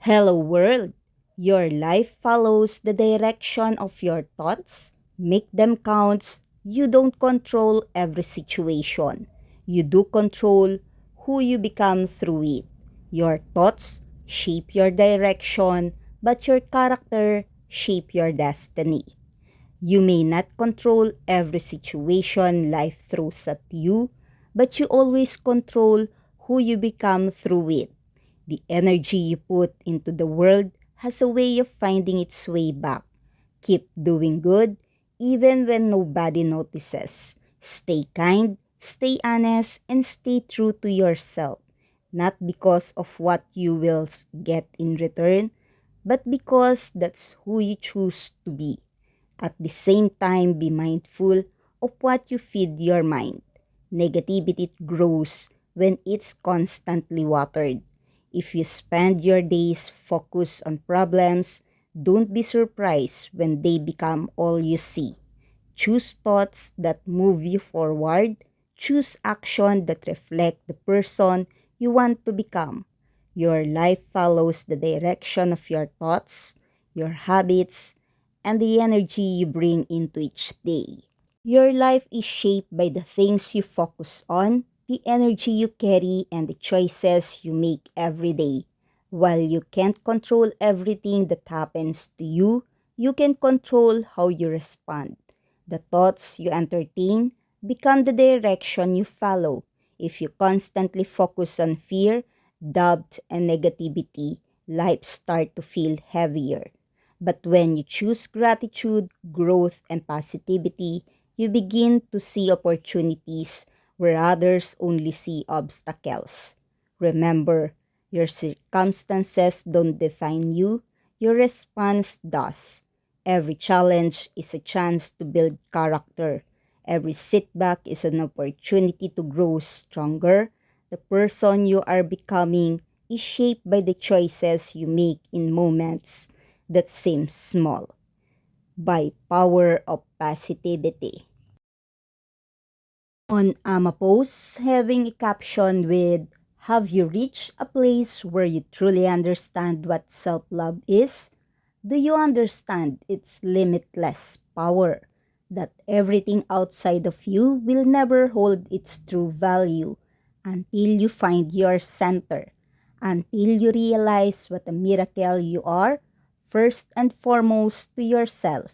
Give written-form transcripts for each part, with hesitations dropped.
Hello world! Your life follows the direction of your thoughts. Make them count. You don't control every situation. You do control who you become through it. Your thoughts shape your direction, but your character shape your destiny. You may not control every situation life throws at you, but you always control who you become through it. The energy you put into the world has a way of finding its way back. Keep doing good even when nobody notices. Stay kind, stay honest, and stay true to yourself. Not because of what you will get in return, but because that's who you choose to be. At the same time, be mindful of what you feed your mind. Negativity grows when it's constantly watered. If you spend your days focused on problems, don't be surprised when they become all you see. Choose thoughts that move you forward. Choose action that reflect the person you want to become. Your life follows the direction of your thoughts, your habits, and the energy you bring into each day. Your life is shaped by the things you focus on, the energy you carry, and the choices you make every day. While you can't control everything that happens to you, you can control how you respond. The thoughts you entertain become the direction you follow. If you constantly focus on fear, doubt, and negativity, life starts to feel heavier. But when you choose gratitude, growth, and positivity, you begin to see opportunities where others only see obstacles. Remember, your circumstances don't define you, your response does. Every challenge is a chance to build character. Every setback is an opportunity to grow stronger. The person you are becoming is shaped by the choices you make in moments that seem small. By power of positivity. On Ama post, having a caption with, "Have you reached a place where you truly understand what self-love is? Do you understand its limitless power? That everything outside of you will never hold its true value until you find your center, until you realize what a miracle you are, first and foremost to yourself,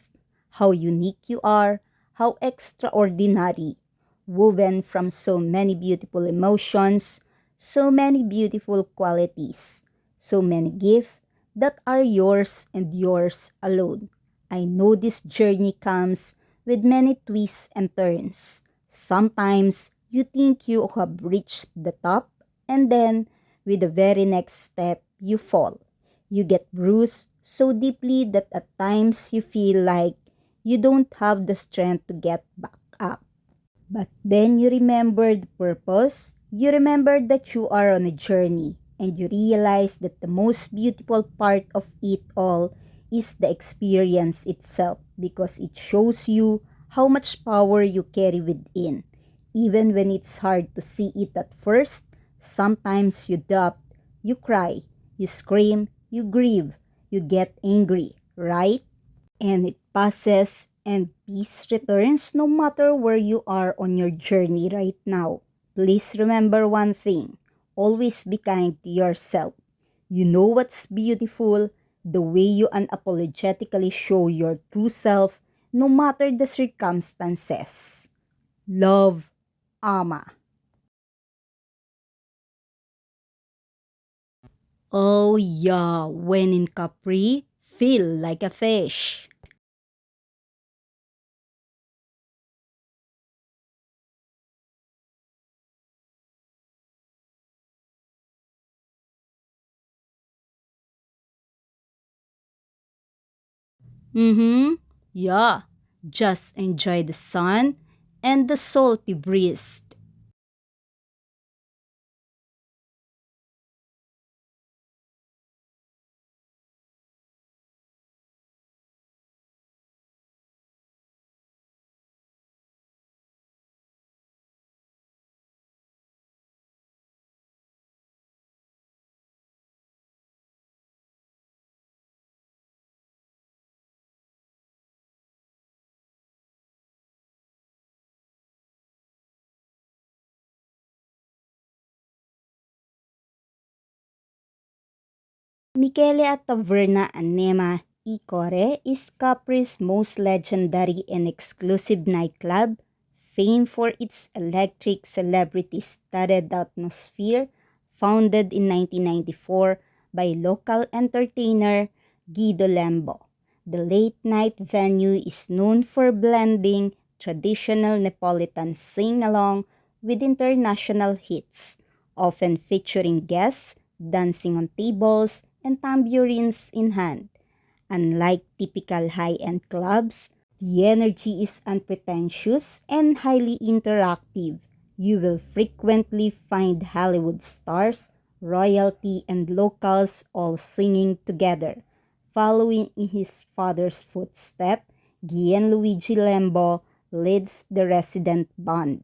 how unique you are, how extraordinary, woven from so many beautiful emotions, so many beautiful qualities, so many gifts that are yours and yours alone. I know this journey comes with many twists and turns. Sometimes you think you have reached the top, and then with the very next step, you fall. You get bruised so deeply that at times you feel like you don't have the strength to get back up. But then you remember the purpose, you remember that you are on a journey, and you realize that the most beautiful part of it all is the experience itself because it shows you how much power you carry within. Even when it's hard to see it at first, sometimes you doubt, you cry, you scream, you grieve, you get angry, right? And it passes and peace returns no matter where you are on your journey right now. Please remember one thing, always be kind to yourself. You know what's beautiful, the way you unapologetically show your true self no matter the circumstances. Love, Ama. Oh yeah, when in Capri, feel like a fish. Mm-hmm. Yeah. Just enjoy the sun and the salty breeze. Michele at Taverna Anema Icore is Capri's most legendary and exclusive nightclub, famed for its electric celebrity-studded atmosphere, founded in 1994 by local entertainer Guido Lembo. The late-night venue is known for blending traditional Neapolitan sing-along with international hits, often featuring guests dancing on tables and tambourines in hand. Unlike typical high-end clubs, the energy is unpretentious and highly interactive. You will frequently find Hollywood stars, royalty, and locals all singing together. Following in his father's footsteps, Gianluigi Lembo leads the resident band.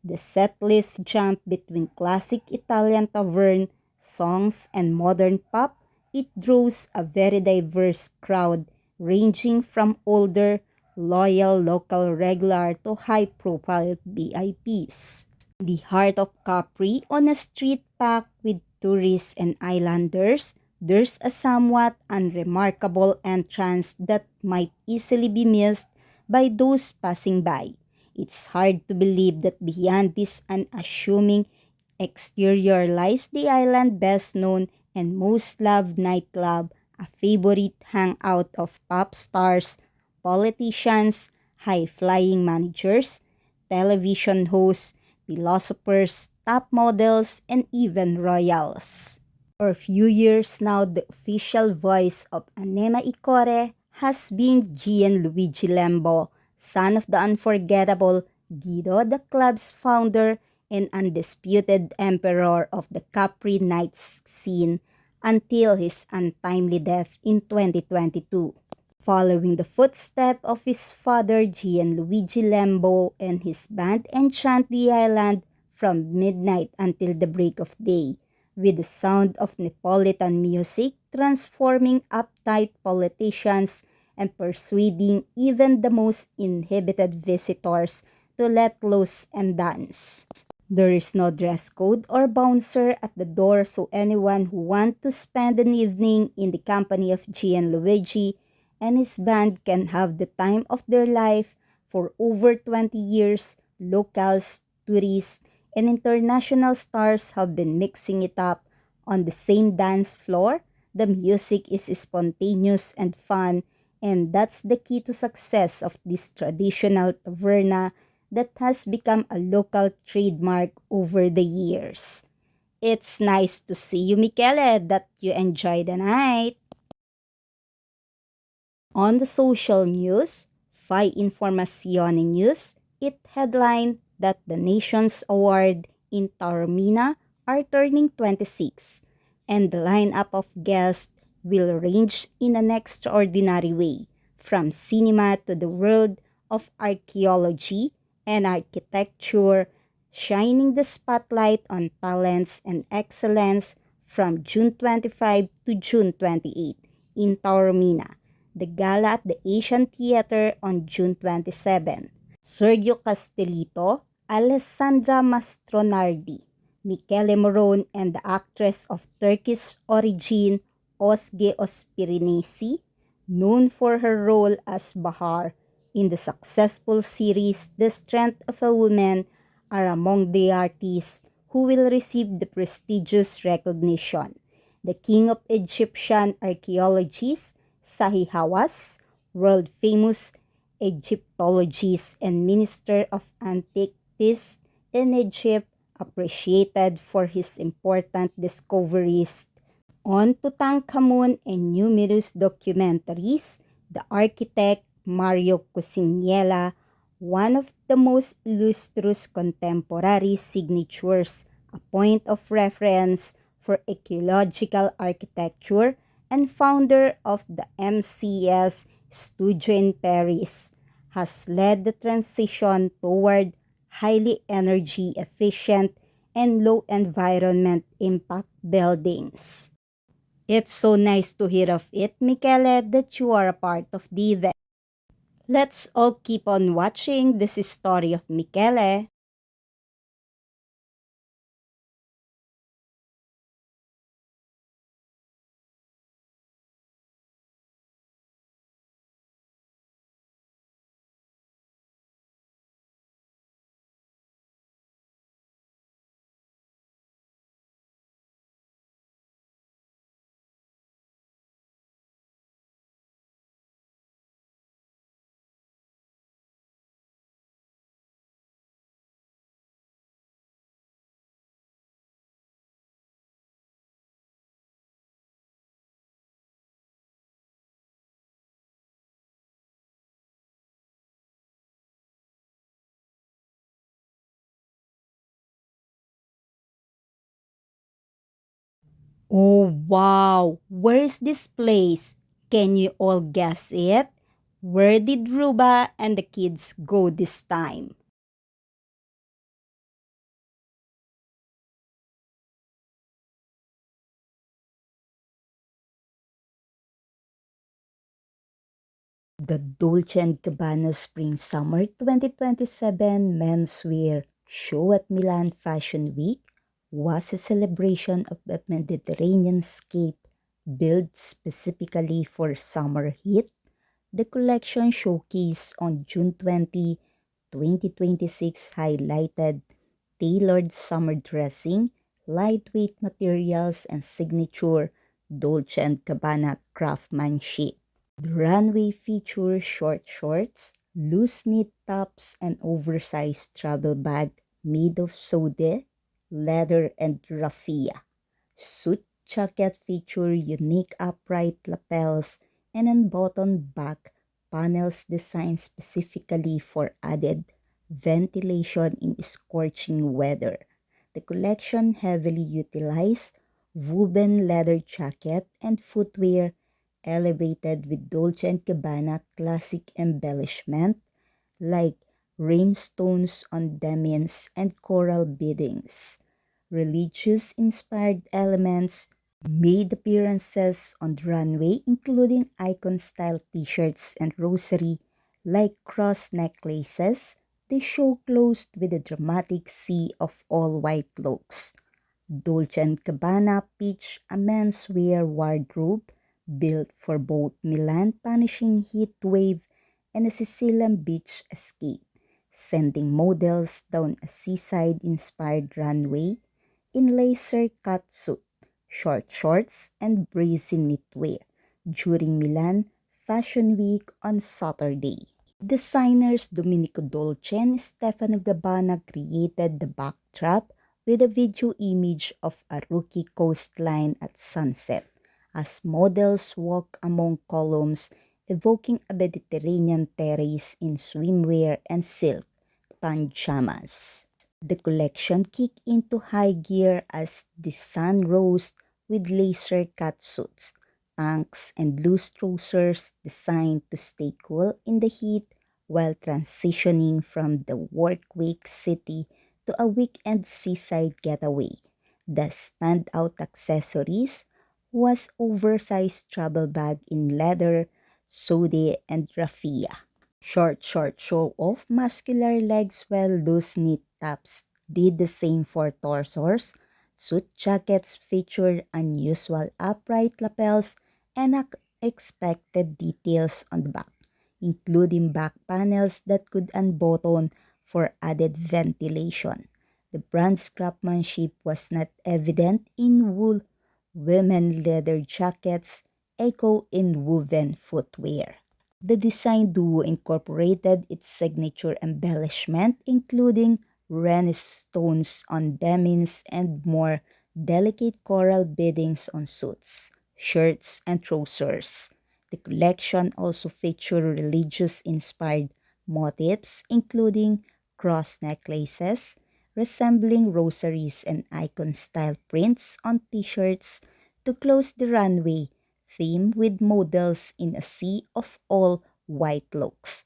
The setlist jump between classic Italian tavern songs and modern pop. It draws a very diverse crowd ranging from older, loyal local regular to high-profile VIPs. The heart of Capri, on a street packed with tourists and islanders, there's a somewhat unremarkable entrance that might easily be missed by those passing by. It's hard to believe that beyond this unassuming exterior lies the island best known and most loved nightclub, a favorite hangout of pop stars, politicians, high-flying managers, television hosts, philosophers, top models, and even royals. For a few years now, the official voice of Anema Icore has been Gianluigi Lembo, son of the unforgettable Guido, the club's founder and undisputed emperor of the Capri nights scene until his untimely death in 2022. Following the footsteps of his father Gianluigi Lembo and his band enchant the island from midnight until the break of day, with the sound of Neapolitan music transforming uptight politicians and persuading even the most inhibited visitors to let loose and dance. There is no dress code or bouncer at the door, so anyone who wants to spend an evening in the company of Gianluigi and his band can have the time of their life. For over 20 years. Locals, tourists, and international stars have been mixing it up on the same dance floor. The music is spontaneous and fun, and that's the key to success of this traditional taverna that has become a local trademark over the years. It's nice to see you, Michele, that you enjoy the night. On the social news, Fai Informazione News, it headlined that the nation's award in Taormina are turning 26, and the lineup of guests will range in an extraordinary way, from cinema to the world of archaeology and architecture, shining the spotlight on talents and excellence from June 25 to June 28 in Taormina. The gala at the Asian Theater on June 27. Sergio Castellito, Alessandra Mastronardi, Michele Morone, and the actress of Turkish origin Ozge Ospirinesi, known for her role as Bahar in the successful series The Strength of a Woman, are among the artists who will receive the prestigious recognition. The king of Egyptian archaeologists, Sahi Hawass, world-famous Egyptologist and Minister of Antiquities in Egypt, appreciated for his important discoveries on Tutankhamun and numerous documentaries. The architect Mario Cusiniela, one of the most illustrious contemporary signatures, a point of reference for archaeological architecture, and founder of the MCS studio in Paris, has led the transition toward highly energy efficient and low environment impact buildings. It's so nice to hear of it, Michele, that you are a part of the event. Let's all keep on watching this story of Michele. Oh wow, where is this place? Can you all guess it? Where did Ruba and the kids go this time? The Dolce& Gabbana Spring Summer 2027 menswear show at Milan Fashion Week was a celebration of a Mediterranean scape built specifically for summer heat. The collection showcase on June 20, 2026 highlighted tailored summer dressing, lightweight materials, and signature Dolce& Gabbana craftsmanship. The runway features short shorts, loose knit tops, and oversized travel bag made of sode, leather, and raffia. Suit jacket feature unique upright lapels and unbuttoned back panels designed specifically for added ventilation in scorching weather. The collection heavily utilized woven leather jacket and footwear elevated with Dolce& and Gabbana classic embellishment like rhinestones on demines and coral beadings. Religious-inspired elements made appearances on the runway, including icon-style t-shirts and rosary like cross necklaces. The show closed with a dramatic sea of all-white looks. Dolce& and Gabbana pitched a menswear wardrobe built for both Milan punishing heat wave and a Sicilian beach escape, sending models down a seaside-inspired runway in laser-cut suit, short shorts, and breezy knitwear during Milan Fashion Week on Saturday. Designers Domenico Dolce and Stefano Gabbana created the backdrop with a video image of a rookie coastline at sunset as models walk among columns, evoking a Mediterranean terrace in swimwear and silk pajamas. The collection kicked into high gear as the sun rose with laser-cut suits, tanks, and loose trousers designed to stay cool in the heat while transitioning from the work-week city to a weekend seaside getaway. The standout accessories was oversized travel bag in leather, sode, and raffia. Short show off muscular legs while loose knit tops did the same for torsos. Suit jackets featured unusual upright lapels and unexpected details on the back, including back panels that could unbutton for added ventilation. The brand's craftsmanship was not evident in wool women leather jackets, echo in woven footwear. The design duo incorporated its signature embellishment, including rhinestones on demines and more delicate coral beadings on suits, shirts, and trousers. The collection also featured religious-inspired motifs, including cross necklaces, resembling rosaries and icon-style prints on t-shirts to close the runway theme with models in a sea of all white looks,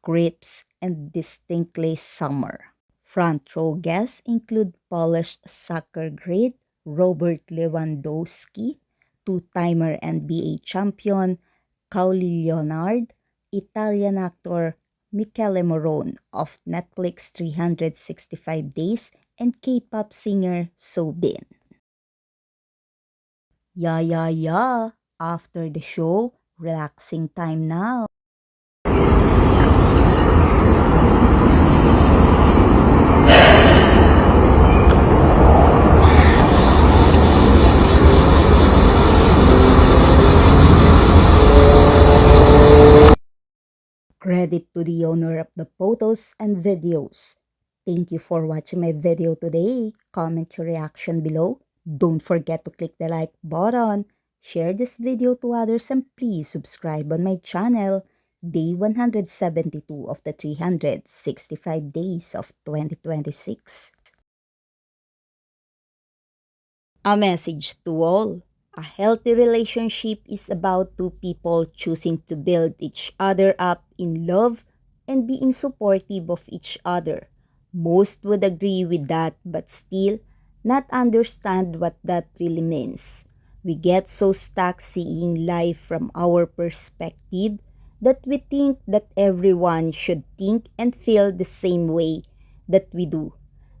crisp and distinctly summer. Front row guests include polished soccer great Robert Lewandowski, two-timer NBA champion Kawhi Leonard, Italian actor Michele Morone of Netflix 365 Days, and K-pop singer Soobin. Yeah. After the show, relaxing time now. Credit to the owner of the photos and videos. Thank you for watching my video today. Comment your reaction below. Don't forget to click the like button. Share this video to others and please subscribe on my channel. Day 172 of the 365 days of 2026. A message to all. A healthy relationship is about two people choosing to build each other up in love and being supportive of each other. Most would agree with that, but still not understand what that really means. We get so stuck seeing life from our perspective that we think that everyone should think and feel the same way that we do,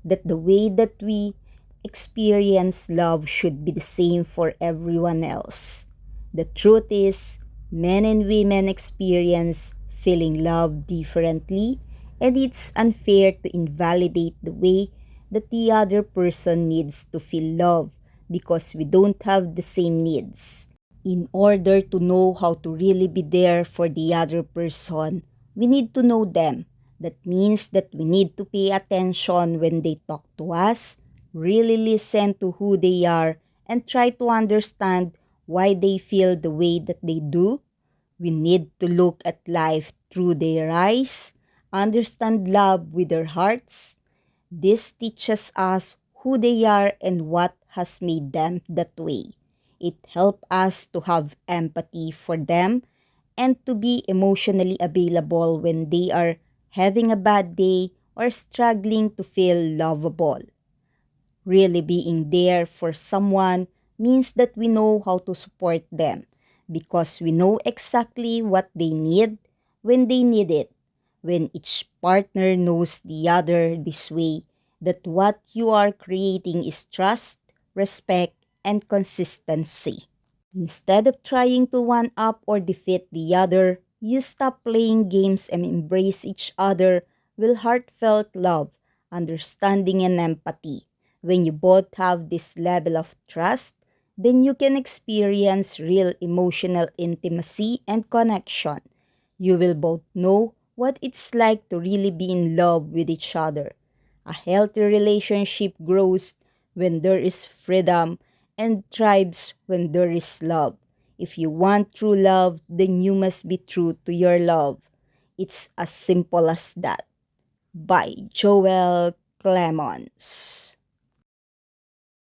that the way that we experience love should be the same for everyone else. The truth is, men and women experience feeling love differently, and it's unfair to invalidate the way that the other person needs to feel love because we don't have the same needs. In order to know how to really be there for the other person, we need to know them. That means that we need to pay attention when they talk to us, really listen to who they are, and try to understand why they feel the way that they do. We need to look at life through their eyes, understand love with their hearts. This teaches us who they are and what has made them that way. It helps us to have empathy for them and to be emotionally available when they are having a bad day or struggling to feel lovable. Really being there for someone means that we know how to support them because we know exactly what they need when they need it. When each partner knows the other this way, that what you are creating is trust, respect, and consistency. Instead of trying to one up or defeat the other, you stop playing games and embrace each other with heartfelt love, understanding, and empathy. When you both have this level of trust, then you can experience real emotional intimacy and connection. You will both know what it's like to really be in love with each other. A healthy relationship grows when there is freedom and thrives when there is love. If you want true love, then you must be true to your love. It's as simple as that. By Joel Clemons.